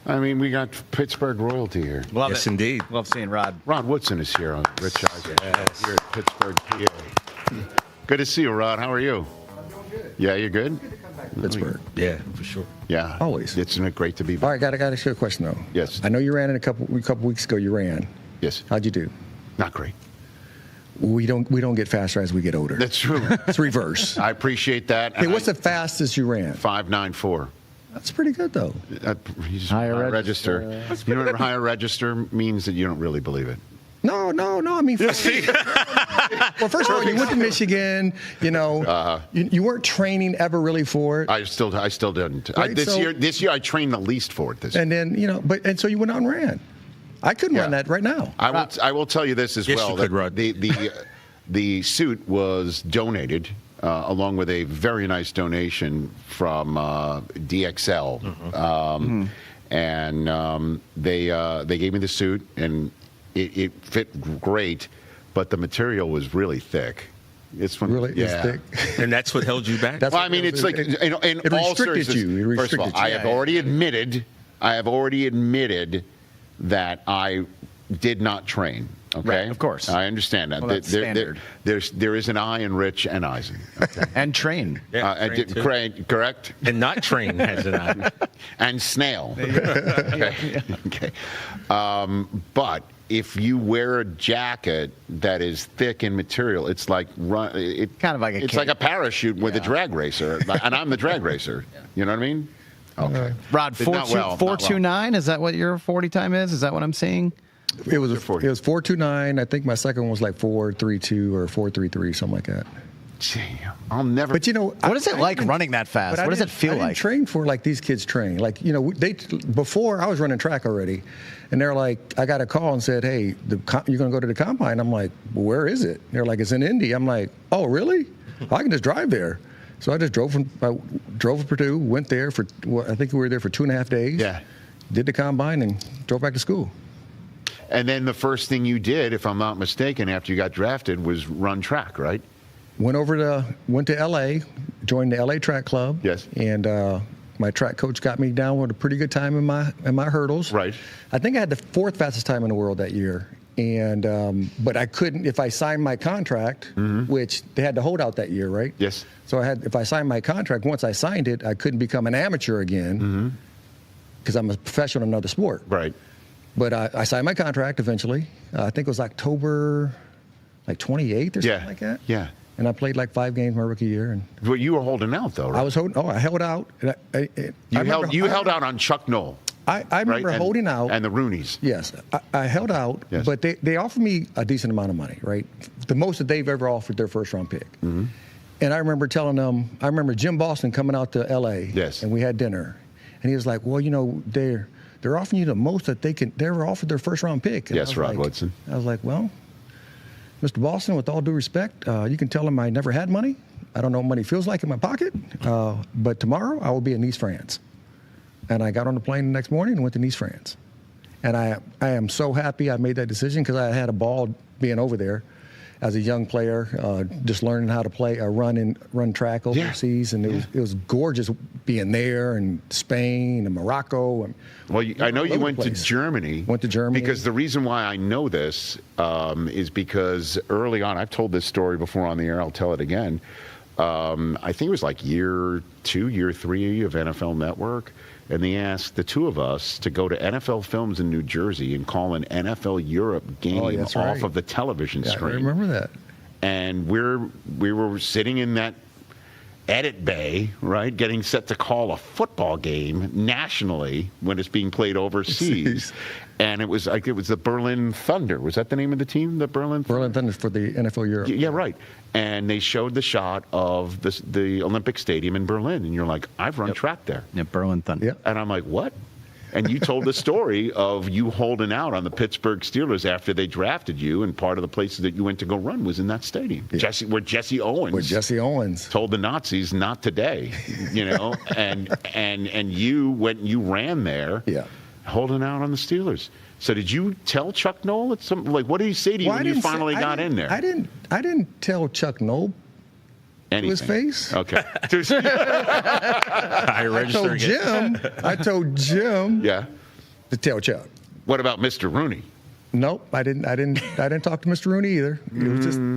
I mean, we got Pittsburgh royalty here. Love Yes, it. indeed. Love seeing Rod. Rod Woodson is here on Rich Eisen Show here at Pittsburgh, PA. Good to see you, Rod. How are you? I'm doing good. Yeah, you're good? Pittsburgh. Yeah, for sure. Yeah. Always. Isn't it great to be back? All right, got to ask you a question, though. Yes. I know you ran in a couple weeks ago. You ran. Yes. How'd you do? Not great. We don't get faster as we get older. That's true. It's reverse. I appreciate that. Hey, what's the fastest you ran? 5.94. That's pretty good, though. He's Higher register. You know what higher register means? That you don't really believe it. No. I mean, well, first of all, you went to Michigan. You know, you weren't training ever really for it. I still didn't. Right, This year I trained the least for it. And then and so you went out and ran. I couldn't run that right now. I will tell you this as Yes, well. you could, Rod. The suit was donated along with a very nice donation from DXL, and they gave me the suit, and it fit great, but the material was really thick. It's from, Really? yeah. It's thick? And that's what held you back? Well, I mean, it's like in it all restricted seriousness. you. It First of all, restricted you. I have already admitted that I did not train. Okay, Right, of course. I understand that. Well, that's standard. There is an I in Rich and Eisen. Okay. And train. Yeah, train too. Correct. And not train has an eye. And snail. Okay. But if you wear a jacket that is thick in material, it's like Kind of like a it's cape. like a parachute with a drag racer, and I'm the drag racer. You know what I mean? Okay. Rod, Not well, not well. 4.29. Is that what your 40 time is? Is that what I'm seeing? It was 4.29. I think my second one was like 4.32 or 4.33, something like that. Damn, I'll never. But What is it like running that fast? What does it feel I didn't like? train for like these kids train. Like, before I was running track already, and they're like, I got a call and said, hey, you're going to go to the combine. I'm like, well, where is it? They're like, it's in Indy. I'm like, oh, really? I can just drive there. So I just drove from Purdue, went there for, I think we were there for 2.5 days. Yeah. Did the combine and drove back to school. And then the first thing you did, if I'm not mistaken, after you got drafted, was run track, right? Went to L.A., joined the L.A. track club. Yes. And my track coach got me down with a pretty good time in my hurdles. Right. I think I had the 4th fastest time in the world that year. And but I couldn't, if I signed my contract, which they had to hold out that year, right? Yes. So if I signed my contract, once I signed it, I couldn't become an amateur again because I'm a professional in another sport. Right. But I signed my contract eventually. I think it was October, 28th or something like that. Yeah. And I played like 5 games my rookie year. And Well, you were holding out, though, right? I was holding. Oh, I held out. And You held out on Chuck Noll. I remember right? holding out. And the Roonies. Yes, I held out, Yes. but they offered me a decent amount of money, right? The most that they've ever offered their first-round pick. And I remember telling them, I remember Jim Boston coming out to L.A. Yes. And we had dinner, and he was like, "Well, they're offering you the most that they ever offered their first-round pick." And Yes, Rod Woodson. I was like, "Well, Mr. Boston, with all due respect, you can tell him I never had money. I don't know what money feels like in my pocket, but tomorrow I will be in Nice, France." And I got on the plane the next morning and went to Nice, France. And I am so happy I made that decision because I had a ball being over there as a young player, just learning how to run track overseas. And it was gorgeous being there, and Spain and Morocco. And, Well, I know you went to Germany. Went to Germany. Because the reason why I know this is because early on, I've told this story before on the air, I'll tell it again. I think it was like year 2, year 3 of NFL Network. And they asked the two of us to go to NFL Films in New Jersey and call an NFL Europe game off of the television screen. I remember that. And we were sitting in that edit bay, right, getting set to call a football game nationally when it's being played overseas. And it was the Berlin Thunder. Was that the name of the team? The Berlin Thunder for the NFL Europe. Yeah, right. And they showed the shot of the Olympic Stadium in Berlin, and you're like, I've run track there. Yeah, Berlin Thunder. Yep. And I'm like, what? And you told the story of you holding out on the Pittsburgh Steelers after they drafted you, and part of the places that you went to go run was in that stadium. Yeah. Where Jesse Owens told the Nazis, not today, and you ran there, holding out on the Steelers. So did you tell Chuck Noll at some, what did he say to you when you finally got in there? I didn't tell Chuck Noll. Anything. To his face. Okay. I told Jim. Yeah. to tell Chuck. What about Mr. Rooney? Nope, I didn't talk to Mr. Rooney either. It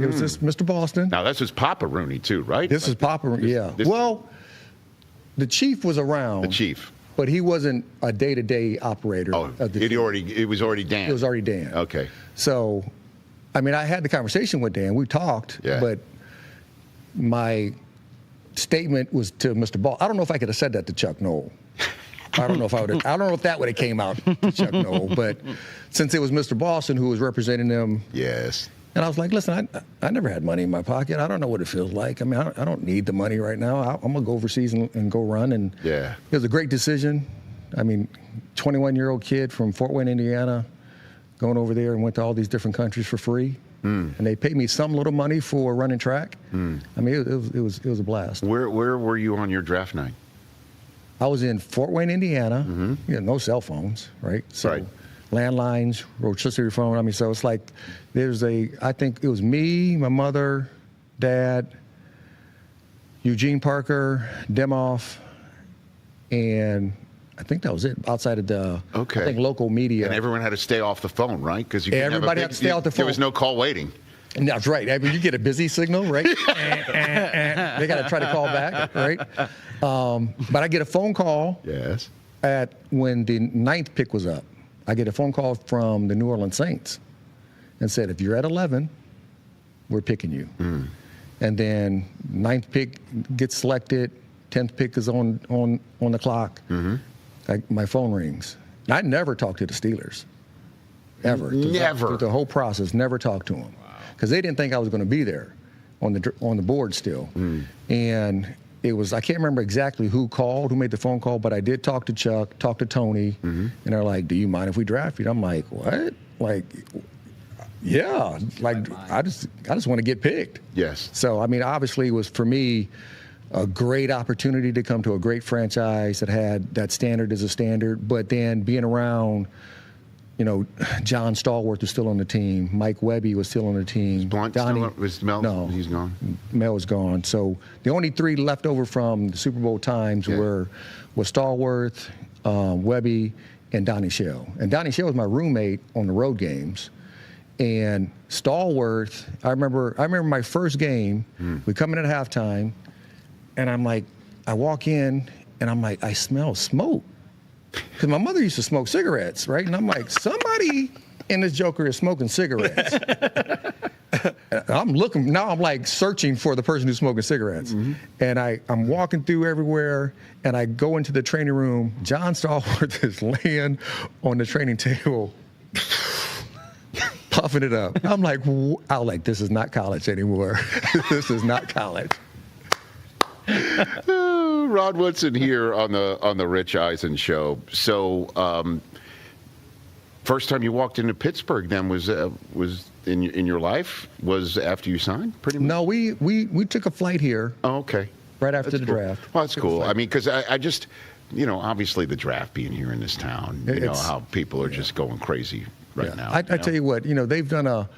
was just Mr. Boston. Now this was Papa Rooney too, right? This is Papa. Yeah. Well, the chief was around. The chief. But he wasn't a day-to-day operator. Oh, of the team. It was already Dan. It was already Dan. Okay. So, I mean, I had the conversation with Dan. We talked, but my statement was to Mr. Ball. I don't know if I could have said that to Chuck Noll. I don't know if that would have came out to Chuck Noll. But since it was Mr. Boston who was representing them. Yes. And I was like, listen, I never had money in my pocket. I don't know what it feels like. I mean, I don't need the money right now. I'm going to go overseas and go run. And it was a great decision. I mean, 21-year-old kid from Fort Wayne, Indiana, going over there and went to all these different countries for free. And they paid me some little money for running track. I mean, it was a blast. Where were you on your draft night? I was in Fort Wayne, Indiana. No cell phones, right? So landlines, rotisserie phone. I mean, so it's like I think it was me, my mother, Dad, Eugene Parker, Demoff, and I think that was it. Outside of the, I think, local media. And everyone had to stay off the phone, right? Because everybody had to stay off the phone. There was no call waiting. And that's right. I mean, you get a busy signal, right? They got to try to call back, right? But I get a phone call. Yes. When the 9th pick was up. I get a phone call from the New Orleans Saints and said, if you're at 11, we're picking you. And then 9th pick gets selected, 10th pick is on the clock. My phone rings. And I never talked to the Steelers, ever. Never. Through the whole process, never talked to them. Because they didn't think I was going to be there on the board still. And it was, I can't remember exactly who made the phone call, but I did talk to Chuck, talk to Tony, and they're like, do you mind if we draft you? I'm like, what? Like, yeah. Like, I just want to get picked. Yes. So, I mean, obviously it was, for me, a great opportunity to come to a great franchise that had that standard as a standard, but then being around, John Stallworth was still on the team. Mike Webby was still on the team. Was Mel? No. He's gone? Mel was gone. So the only 3 left over from the Super Bowl times was Stallworth, Webby, and Donnie Shell. And Donnie Shell was my roommate on the road games. And Stallworth, I remember my first game, we come in at halftime, and I'm like, I walk in, and I'm like, I smell smoke. Because my mother used to smoke cigarettes, right? And I'm like, somebody in this joker is smoking cigarettes. I'm looking, now I'm like searching for the person who's smoking cigarettes. And I'm walking through everywhere, and I go into the training room. John Stallworth is laying on the training table, puffing it up. I'm like, this is not college anymore. This is not college. Rod Woodson here on the Rich Eisen Show. So, first time you walked into Pittsburgh then was in your life was after you signed, pretty much? No, we took a flight here. Oh, okay. Right after That's the cool. draft. Well, that's cool. I mean, because I just, obviously the draft being here in this town, you know how people are just going crazy right now. I tell you what, they've done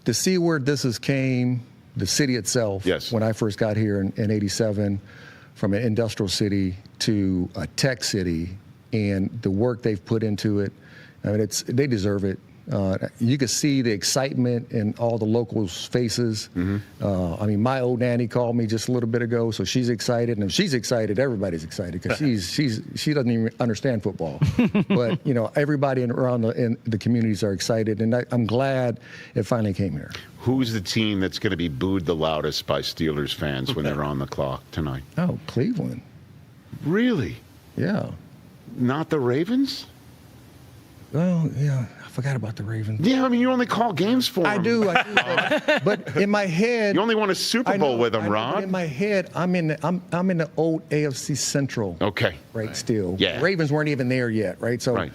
to see where this has came. The city itself, when I first got here in 87, from an industrial city to a tech city, and the work they've put into it, I mean, they deserve it. You can see the excitement in all the locals' faces. I mean, my old nanny called me just a little bit ago, so she's excited. And if she's excited, everybody's excited because she doesn't even understand football. But everybody around in the communities are excited, and I'm glad it finally came here. Who's the team that's going to be booed the loudest by Steelers fans when they're on the clock tonight? Oh, Cleveland. Really? Yeah. Not the Ravens? Well, yeah, I forgot about the Ravens. Yeah, I mean, you only call games for them. I do. But in my head, you only won a Super Bowl with them, Rod. But in my head, I'm in the old AFC Central. Okay. Right. Still. Yeah. Ravens weren't even there yet. Right. So. Right.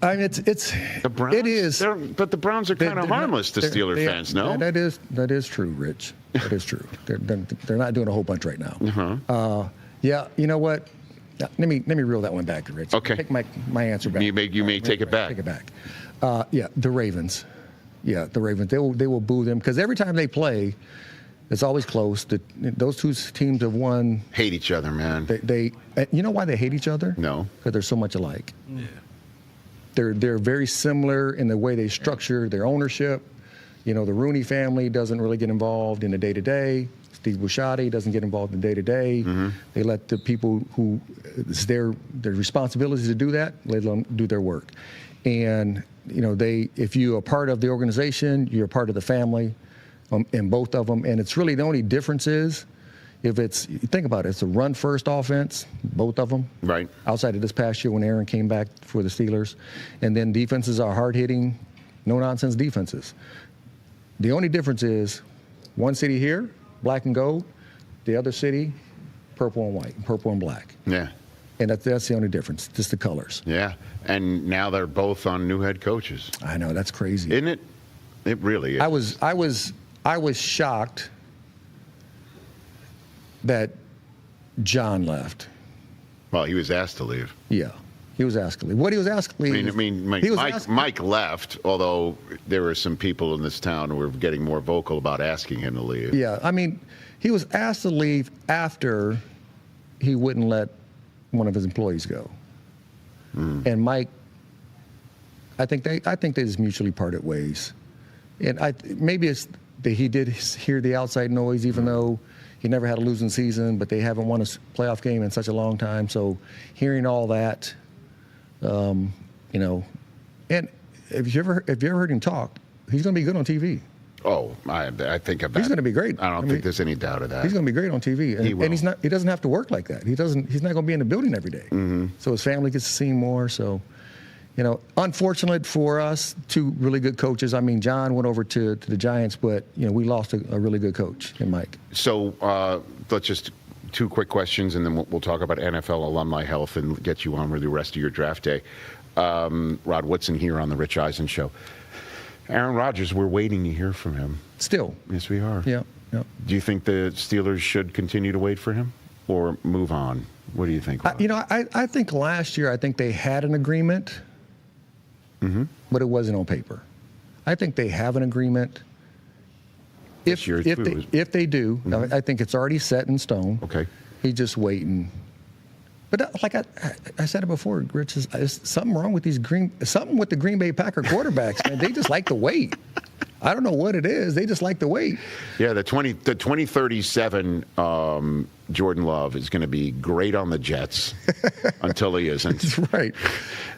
I mean, it's the Browns. It is. But the Browns are kind of harmless to Steeler fans, no? That is true, Rich. That is true. They're not doing a whole bunch right now. Yeah. You know what? Let me reel that one back, Rich. Okay. Take my answer back. You may take it back. Take it back. Yeah, the Ravens. Yeah, the Ravens. They will boo them because every time they play, it's always close. Those two teams have won. Hate each other, man. They you know why they hate each other? No. Because they're so much alike. Yeah. They're very similar in the way they structure their ownership. The Rooney family doesn't really get involved in the day-to-day. Steve Busciotti doesn't get involved in the day-to-day. They let the people who it's their responsibility to do that, let them do their work. And if you're a part of the organization, you're a part of the family, in both of them. And it's really the only difference is if think about it, it's a run-first offense, both of them. Right. Outside of this past year when Aaron came back for the Steelers. And then defenses are hard-hitting, no-nonsense defenses. The only difference is one city here, black and gold, the other city, purple and white, purple and black. Yeah. And that's the only difference, just the colors. Yeah. And now they're both on new head coaches. I know, that's crazy. Isn't it? It really is. I was shocked that John left. Well, he was asked to leave. Yeah, he was asked to leave. What he was asked to leave? I mean, Mike left, although there were some people in this town who were getting more vocal about asking him to leave. Yeah, I mean, he was asked to leave after he wouldn't let one of his employees go. And Mike, I think they just mutually parted ways. And maybe it's that he did hear the outside noise, even though he never had a losing season, but they haven't won a playoff game in such a long time. So hearing all that, and if you ever heard him talk, he's going to be good on TV. Oh, I think of that. He's going to be great. I don't think there's any doubt of that. He's going to be great on TV, and he doesn't have to work like that. He's not going to be in the building every day. So his family gets to see him more. So, unfortunate for us, two really good coaches. I mean, John went over to the Giants, but we lost a really good coach in Mike. So let's just two quick questions, and then we'll talk about NFL alumni health and get you on with the rest of your draft day. Rod Woodson here on the Rich Eisen Show. Aaron Rodgers, we're waiting to hear from him. Still. Yes, we are. Yeah. Do you think the Steelers should continue to wait for him or move on? What do you think, Rod? I think last year, they had an agreement, but it wasn't on paper. I think they have an agreement. If they do, I think it's already set in stone. Okay. He's just waiting. But like I said it before, Rich, is something wrong with something with the Green Bay Packer quarterbacks, man. They just like to wait. I don't know what it is. They just like to wait. Yeah, the 2037 Jordan Love is going to be great on the Jets until he isn't. That's right.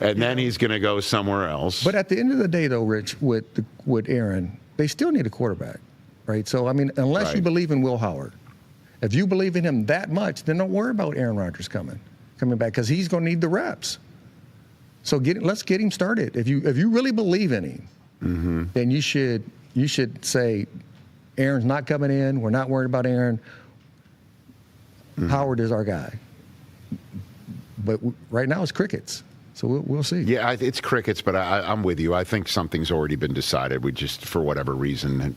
And then he's going to go somewhere else. But at the end of the day, though, Rich, with Aaron, they still need a quarterback, right? So, I mean, unless you believe in Will Howard, if you believe in him that much, then don't worry about Aaron Rodgers coming back, because he's going to need the reps. So let's get him started. If you really believe in him, then you should say, Aaron's not coming in. We're not worried about Aaron. Howard is our guy. But right now it's crickets. So we'll see. Yeah, it's crickets, but I'm with you. I think something's already been decided. We just, for whatever reason,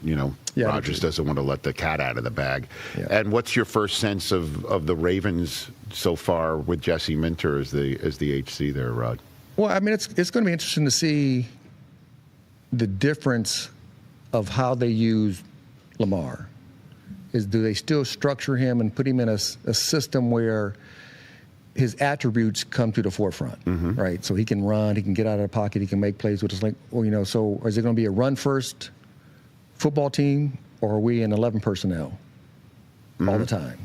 Rodgers doesn't want to let the cat out of the bag. Yeah. And what's your first sense of the Ravens so far with Jesse Minter as the HC there, Rod? Well, I mean, it's going to be interesting to see the difference of how they use Lamar. Do they still structure him and put him in a system where his attributes come to the forefront, right? So he can run, he can get out of the pocket, he can make plays with his length. So is it going to be a run-first football team, or are we in 11 personnel all the time?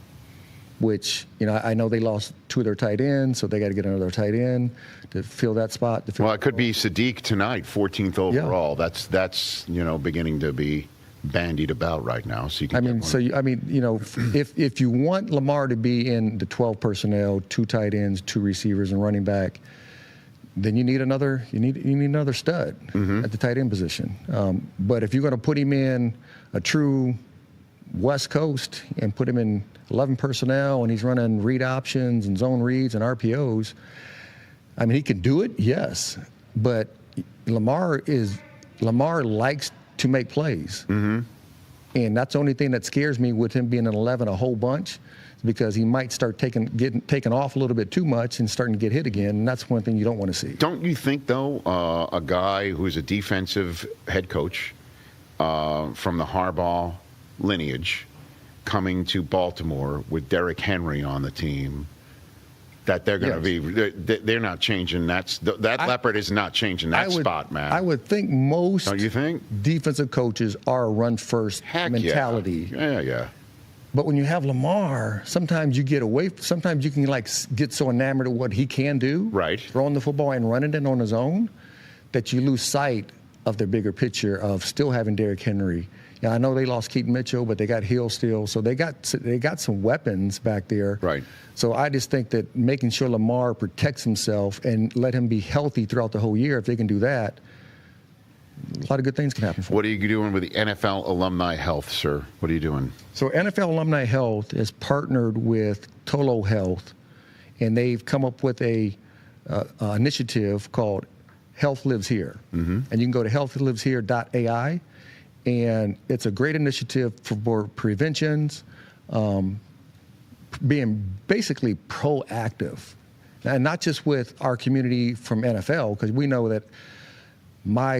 Which, I know they lost two of their tight ends, so they got to get another tight end to fill that spot. Well, it could be Sadiq tonight, 14th overall. Yeah. That's beginning to be bandied about right now. So you can if you want Lamar to be in the 12 personnel, two tight ends, two receivers, and running back, then you need another stud at the tight end position. But if you're going to put him in a true West Coast and put him in 11 personnel and he's running read options and zone reads and RPOs, I mean, he can do it, yes, but Lamar likes to make plays. And that's the only thing that scares me with him being an 11 a whole bunch, because he might start getting taken off a little bit too much and starting to get hit again, and that's one thing you don't want to see. Don't you think, though, a guy who's a defensive head coach from the Harbaugh lineage coming to Baltimore with Derrick Henry on the team, that they're going to be. They're not changing. That leopard is not changing that spot, man. I would think most. Don't you think? Defensive coaches are a run first mentality. Yeah. But when you have Lamar, sometimes you get away. Sometimes you can get so enamored of what he can do, right? Throwing the football and running it on his own, that you lose sight of the bigger picture of still having Derrick Henry. Yeah, I know they lost Keaton Mitchell, but they got Hill still, so they got some weapons back there. Right. So I just think that making sure Lamar protects himself and let him be healthy throughout the whole year, if they can do that, a lot of good things can happen for him. What are you doing with the NFL Alumni Health, sir? What are you doing? So NFL Alumni Health has partnered with Tollo Health, and they've come up with a initiative called Health Lives Here. Mm-hmm. And you can go to healthliveshere.ai, and it's a great initiative for preventions, being basically proactive. And not just with our community from NFL, because we know that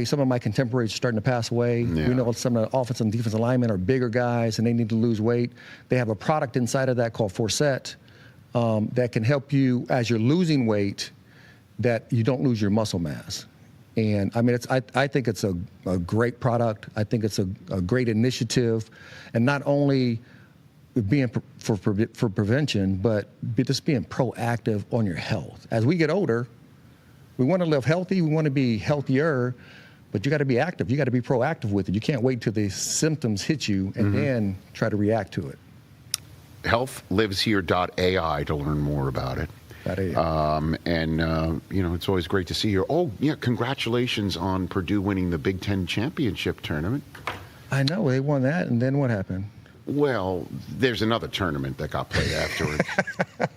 some of my contemporaries are starting to pass away. Yeah. We know some of the offensive and defensive linemen are bigger guys, and they need to lose weight. They have a product inside of that called Forset that can help you as you're losing weight, that you don't lose your muscle mass. And I mean, I think it's a great product. I think it's a great initiative, and not only being for prevention, but just being proactive on your health. As we get older, we want to live healthy. We want to be healthier, but you got to be active. You got to be proactive with it. You can't wait till the symptoms hit you and then try to react to it. Healthliveshere.ai to learn more about it. It's always great to see you. Oh, yeah, congratulations on Purdue winning the Big Ten championship tournament. I know, they won that, and then what happened? Well, there's another tournament that got played afterwards.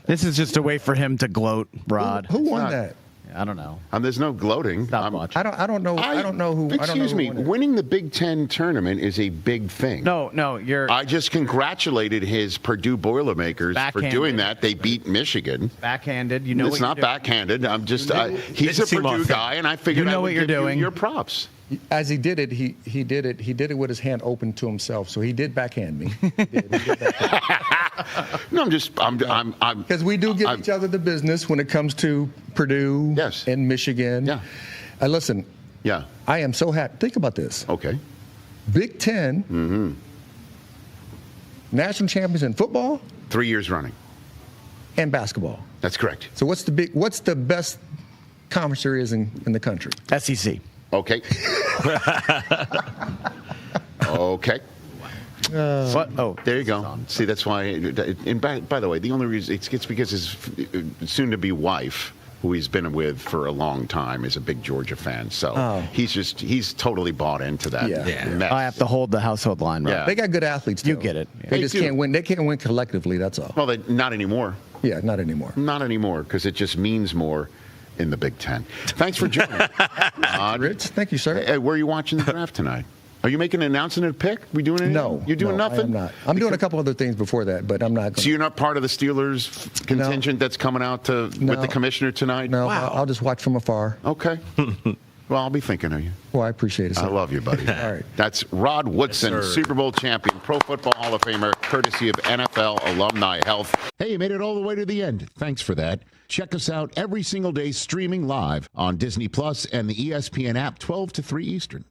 This is just a way for him to gloat, Rod. Who won that? I don't know. There's no gloating. Stop watching. I don't know. I don't know who. Excuse me. Winning the Big Ten tournament is a big thing. No, you're. I just congratulated his Purdue Boilermakers for doing that. They beat Michigan. Backhanded. You know it's not backhanded. I'm just. He's a Purdue guy, and I figured I would give you your props. As he did it, he did it. He did it with his hand open to himself. So he did backhand me. No, I'm because we do give each other the business when it comes to Purdue and Michigan. Yeah. Listen. Yeah. I am so happy. Think about this. Okay. Big Ten. National champions in football. 3 years running. And basketball. That's correct. So what's the best conference there is in the country? SEC. Okay. Okay. What? Oh, there you go. See, that's why. And by the way, the only reason it's because his soon-to-be wife, who he's been with for a long time, is a big Georgia fan. So he's totally bought into that. Yeah. I have to hold the household line, right? Yeah. They got good athletes. You get it. Yeah. They just can't win. They can't win collectively. That's all. Well, not anymore. Yeah, not anymore. Not anymore, because it just means more in the Big Ten. Thanks for joining. Rich, thank you, sir. Hey, where are you watching the draft tonight? Are you making an announcement of pick? We doing anything? No. You're doing nothing? I'm not. I'm doing a couple other things before that, but I'm not. So you're not part of the Steelers contingent that's coming out with the commissioner tonight? No, wow. I'll just watch from afar. Okay. Well, I'll be thinking of you. Well, I appreciate it, sir. I love you, buddy. All right. That's Rod Woodson, Super Bowl champion, Pro Football Hall of Famer, courtesy of NFL Alumni Health. Hey, you made it all the way to the end. Thanks for that. Check us out every single day streaming live on Disney Plus and the ESPN app 12 to 3 Eastern.